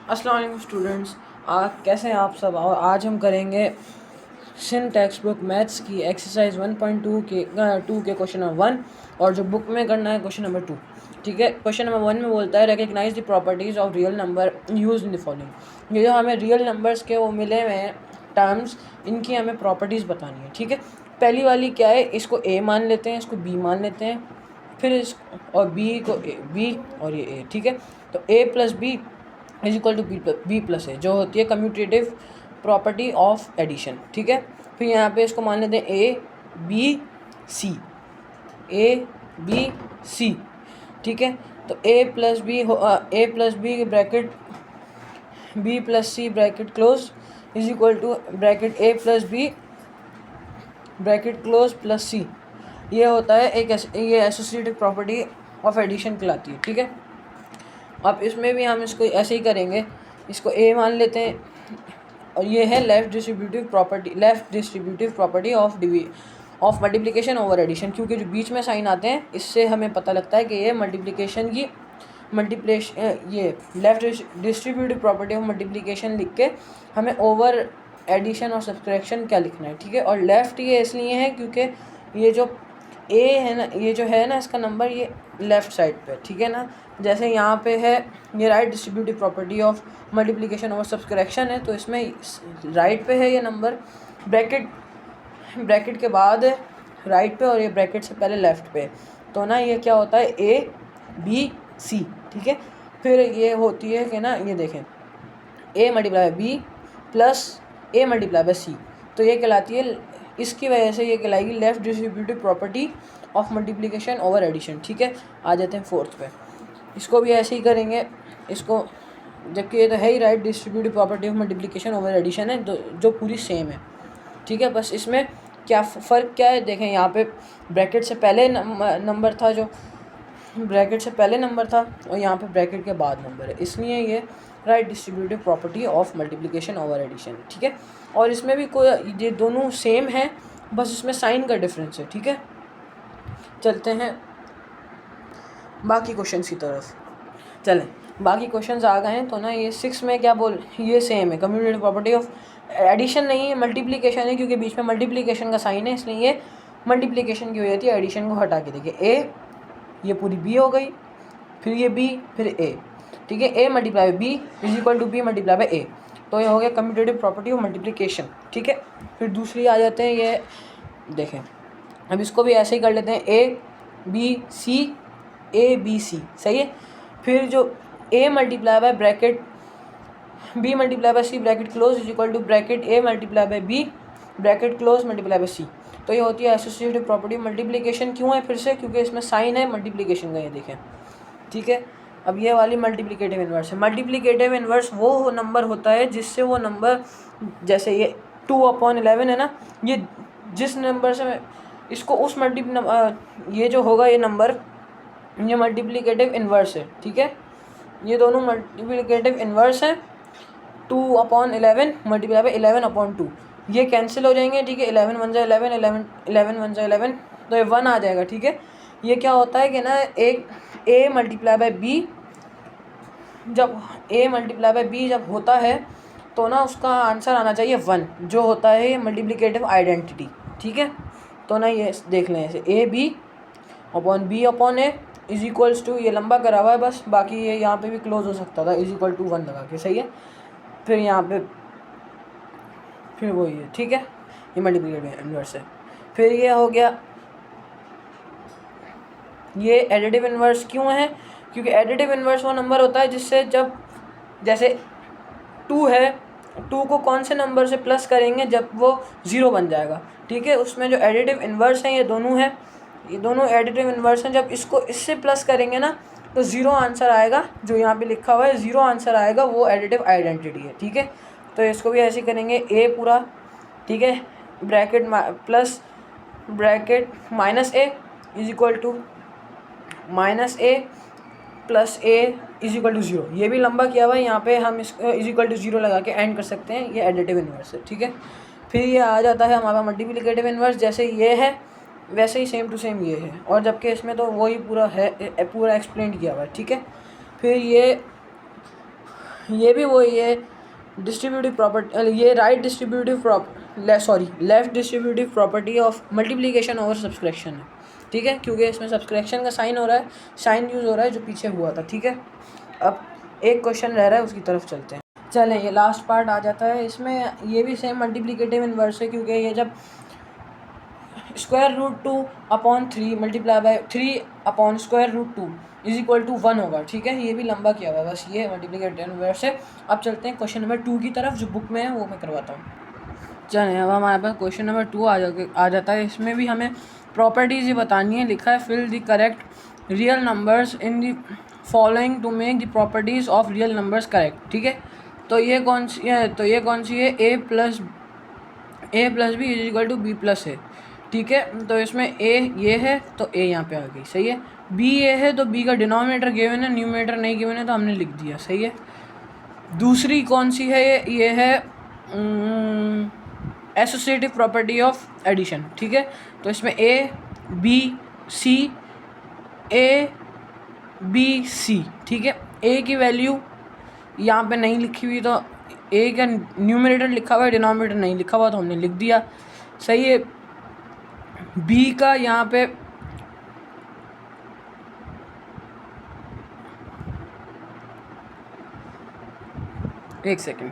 अस्सलाम वालेकुम स्टूडेंट्स, आप कैसे हैं आप सब। और आज हम करेंगे सिन टेक्स्ट बुक मैथ्स की एक्सरसाइज 1.2 के क्वेश्चन नंबर 1 और जो बुक में करना है क्वेश्चन नंबर 2। ठीक है, क्वेश्चन नंबर 1 में बोलता है recognize the properties of real number use in the following. ये जो हमें रियल नंबर्स के वो मिले हुए हैं टर्म्स, इनकी हमें प्रॉपर्टीज़ बतानी है। ठीक है, पहली वाली क्या है, इसको ए मान लेते हैं, इसको बी मान लेते हैं, फिर इस और बी को बी और ये ए। ठीक है, तो A plus B is equal to B plus A, जो होती है कम्यूटेटिव प्रॉपर्टी ऑफ एडिशन। ठीक है, फिर यहाँ पे इसको मान लेते हैं A B C, A B C. ठीक है, तो A plus B bracket B plus C bracket close is equal to bracket A plus B bracket close plus C. ये होता है ये एसोसिएटिव प्रॉपर्टी ऑफ एडिशन कहलाती है। ठीक है, अब इसमें भी हम इसको ऐसे ही करेंगे, इसको ए मान लेते हैं और ये है left distributive property of multiplication over addition, क्योंकि जो बीच में साइन आते हैं इससे हमें पता लगता है कि ये ये left distributive property of multiplication लिख के हमें ओवर एडिशन और सब्सट्रैक्शन क्या लिखना है। ठीक है, और लेफ़्ट ये इसलिए है क्योंकि ये जो ए है ना, ये जो है ना इसका नंबर ये लेफ़्ट साइड पे। ठीक है ना, जैसे यहाँ पे है ये right distributive property of multiplication और सब्सट्रैक्शन है, तो इसमें राइट पे है ये नंबर, ब्रैकेट के बाद राइट पे और ये ब्रैकेट से पहले लेफ़्ट पे। तो ना ये क्या होता है ए बी सी। ठीक है, फिर ये होती है कि ना ये देखें A multiply by B plus A multiply by C, तो ये कहलाती है, इसकी वजह से ये कहलाएगी left distributive property of multiplication over addition. ठीक है, आ जाते हैं फोर्थ पे, इसको भी ऐसे ही करेंगे इसको, जबकि ये तो है ही right distributive property of multiplication over addition है, जो पूरी सेम है। ठीक है, बस इसमें क्या फ़र्क क्या है, देखें यहाँ पे ब्रैकेट से पहले नंबर था, जो ब्रैकेट से पहले नंबर था और यहाँ पे ब्रैकेट के बाद नंबर है, इसलिए ये right distributive property of multiplication over addition. ठीक है, और इसमें भी कोई ये दोनों सेम है, बस इसमें साइन का डिफरेंस है। ठीक है, चलते हैं बाकी क्वेश्चन की तरफ। चलें, बाकी क्वेश्चंस आ गए हैं, तो ना ये 6 में क्या ये सेम है, कम्यूटेटिव प्रॉपर्टी ऑफ एडिशन नहीं है, मल्टीप्लिकेशन है, क्योंकि बीच में मल्टीप्लिकेशन का साइन है, इसलिए ये मल्टीप्लिकेशन की हो जाती है। एडिशन को हटा के देखिए, ए ये पूरी बी हो गई, फिर ये बी, फिर ए। ठीक है, A multiply by B is equal to B multiply by A, तो ये हो गया कम्यूटेटिव प्रॉपर्टी ऑफ मल्टीप्लिकेशन। ठीक है, फिर दूसरी आ जाते हैं, ये देखें, अब इसको भी ऐसे ही कर लेते हैं, A B C, A B C, सही है। फिर जो A multiply by bracket B multiply by C bracket close is equal to bracket A multiply by B bracket close multiply by C, तो ये होती है एसोसिएटिव प्रॉपर्टी मल्टीप्लिकेशन। क्यों है फिर से, क्योंकि इसमें साइन है मल्टीप्लिकेशन का, ये देखें। ठीक है, अब ये वाली मल्टीप्लिकेटिव इन्वर्स है। मल्टीप्लिकेटिव इन्वर्स वो नंबर होता है जिससे वो नंबर, जैसे ये 2/11 है ना, ये जिस नंबर से इसको उस ये जो होगा ये नंबर, ये मल्टीप्लिकेटिव इन्वर्स है। ठीक है, ये दोनों मल्टीप्लिकेटिव इन्वर्स हैं। 2/11 मल्टीप्लाई बाई 11/2, ये कैंसिल हो जाएंगे। ठीक है, 11 1 जा 11, 11 1 जा 11, तो ये 1 आ जाएगा। ठीक है, ये क्या होता है कि ना एक ए मल्टीप्लाई बाई बी जब होता है तो ना उसका आंसर आना चाहिए 1, जो होता है मल्टीप्लिकेटिव आइडेंटिटी। ठीक है, तो ना ये देख लें ऐसे, A B upon B upon A is equals to, ये लंबा करा हुआ है बस, बाकी ये यहाँ पे भी क्लोज हो सकता था, इज इक्वल टू 1 लगा के, सही है। फिर यहाँ पे फिर वही है। ठीक है, ये मल्टीप्लिकेटिव इन्वर्स है। फिर ये हो गया, ये एडिटिव इन्वर्स क्यों है, क्योंकि एडिटिव इन्वर्स वो नंबर होता है जिससे जब, जैसे 2 है, 2 को कौन से नंबर से प्लस करेंगे जब वो 0 बन जाएगा। ठीक है, उसमें जो एडिटिव इन्वर्स हैं ये दोनों हैं, ये दोनों एडिटिव इन्वर्स हैं, जब इसको इससे प्लस करेंगे ना तो 0 आंसर आएगा, जो यहाँ पे लिखा हुआ है 0 आंसर आएगा, वो एडिटिव आइडेंटिटी है। ठीक है, तो इसको भी ऐसे करेंगे, ए पूरा, ठीक है, bracket plus bracket minus A is equal to minus A plus A is equal to 0, ये भी लंबा किया हुआ है, यहाँ पे हम इस इज इक्वल टू 0 लगा के एंड कर सकते हैं, ये एडिटिव इन्वर्स है। ठीक है, फिर ये आ जाता है हमारा मल्टीप्लिकेटिव इन्वर्स, जैसे ये है वैसे ही सेम टू सेम ये है, और जबकि इसमें तो वही पूरा है, पूरा एक्सप्लेन किया हुआ है। ठीक है, फिर ये भी वही है डिस्ट्रीब्यूटिव प्रॉपर्टी, ये right distributive left distributive property of multiplication over subtraction है, ठीक है, क्योंकि इसमें सब्सट्रैक्शन का साइन हो रहा है, साइन यूज़ हो रहा है जो पीछे हुआ था, ठीक है। अब एक क्वेश्चन रह रहा है, उसकी तरफ चलते हैं। चलें, ये लास्ट पार्ट आ जाता है। इसमें ये भी सेम मल्टीप्लिकेटिव इन्वर्स है, क्योंकि ये जब √2/3 multiply by 3/√2 is equal to 1 होगा, ठीक है। ये भी लंबा किया हुआ है, बस ये मल्टीप्लिकेटिव इन्वर्स है। अब चलते हैं क्वेश्चन नंबर 2 की तरफ, जो बुक में है वो मैं करवाता हूँ। चलें, अब हमारे पास क्वेश्चन नंबर 2 आ जाता है। इसमें भी हमें प्रॉपर्टीज़ ही बतानी है। लिखा है fill the correct real numbers in the following to make the properties of real numbers correct, ठीक है। तो ये कौन सी है? a plus B is equal to b plus a, ठीक है। तो इसमें a ये है तो a यहाँ पे आ गई, सही है। b ये है तो b का डिनोमिनेटर गिवन है, न्यूमरेटर नहीं गिवन है, तो हमने लिख दिया, सही है। दूसरी कौन सी है? ये है एसोसिएटिव प्रॉपर्टी ऑफ एडिशन, ठीक है। तो इसमें a b c, ठीक है। a की वैल्यू यहाँ पे नहीं लिखी हुई, तो a का न्यूमरेटर लिखा हुआ है, डिनोमिनेटर नहीं लिखा हुआ, तो हमने लिख दिया, सही है। b का यहाँ पे एक सेकेंड,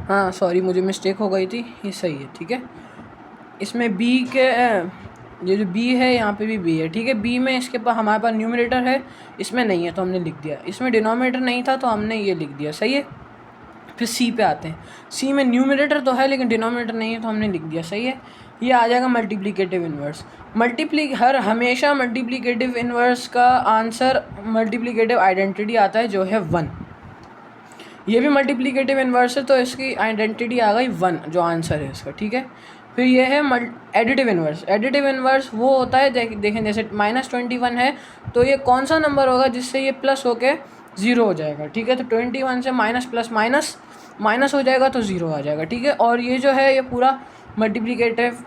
हाँ सॉरी, मुझे मिस्टेक हो गई थी, ये सही है, ठीक है। इसमें b के ये जो b है यहाँ पे भी b है, ठीक है। b में इसके पास हमारे पास न्यूमरेटर है, इसमें नहीं है तो हमने लिख दिया। इसमें डिनोमिनेटर नहीं था तो हमने ये लिख दिया, सही है। फिर c पे आते हैं। c में न्यूमरेटर तो है लेकिन डिनोमिनेटर नहीं है तो हमने लिख दिया, सही है। ये आ जाएगा मल्टीप्लिकेटिव इन्वर्स। हमेशा मल्टीप्लिकेटिव इन्वर्स का आंसर मल्टीप्लिकेटिव आइडेंटिटी आता है, जो है 1। ये भी मल्टीप्लिकेटिव इन्वर्स है तो इसकी आइडेंटिटी आ गई 1, जो आंसर है इसका, ठीक है। फिर ये है एडिटिव इन्वर्स। एडिटिव इन्वर्स वो होता है, देखें जैसे -21 है तो ये कौन सा नंबर होगा जिससे ये प्लस होके 0 हो जाएगा, ठीक है। तो 21 से माइनस प्लस माइनस हो जाएगा तो 0 आ जाएगा, ठीक है। और ये जो है ये पूरा मल्टीप्लिकेटिव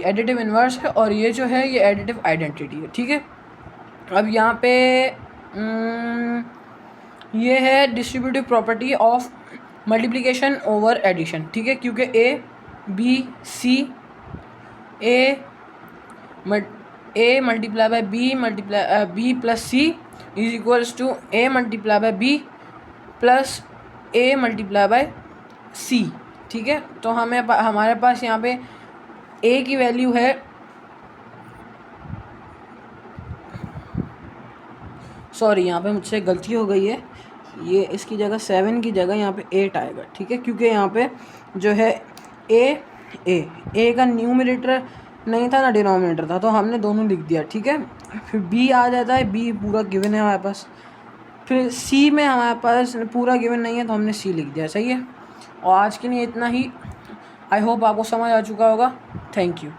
एडिटिव इन्वर्स है, और ये जो है ये एडिटिव आइडेंटिटी है, ठीक है। अब यहाँ पे ये है distributive property of multiplication over addition, ठीक है, क्योंकि a multiply by b plus c is equals to a multiply by b plus a multiply by c, ठीक है। तो हमारे पास यहाँ पे a की वैल्यू है, सॉरी यहाँ पे मुझसे गलती हो गई है, ये इसकी जगह 7 की जगह यहाँ पे 8 आएगा, ठीक है, क्योंकि यहाँ पे जो है a का न्यूमरेटर नहीं था ना डिनोमिनेटर था, तो हमने दोनों लिख दिया, ठीक है। फिर b आ जाता है, b पूरा गिवन है हमारे पास। फिर c में हमारे पास पूरा गिवन नहीं है तो हमने c लिख दिया, सही है। और आज के लिए इतना ही। आई होप आपको समझ आ चुका होगा। Thank you.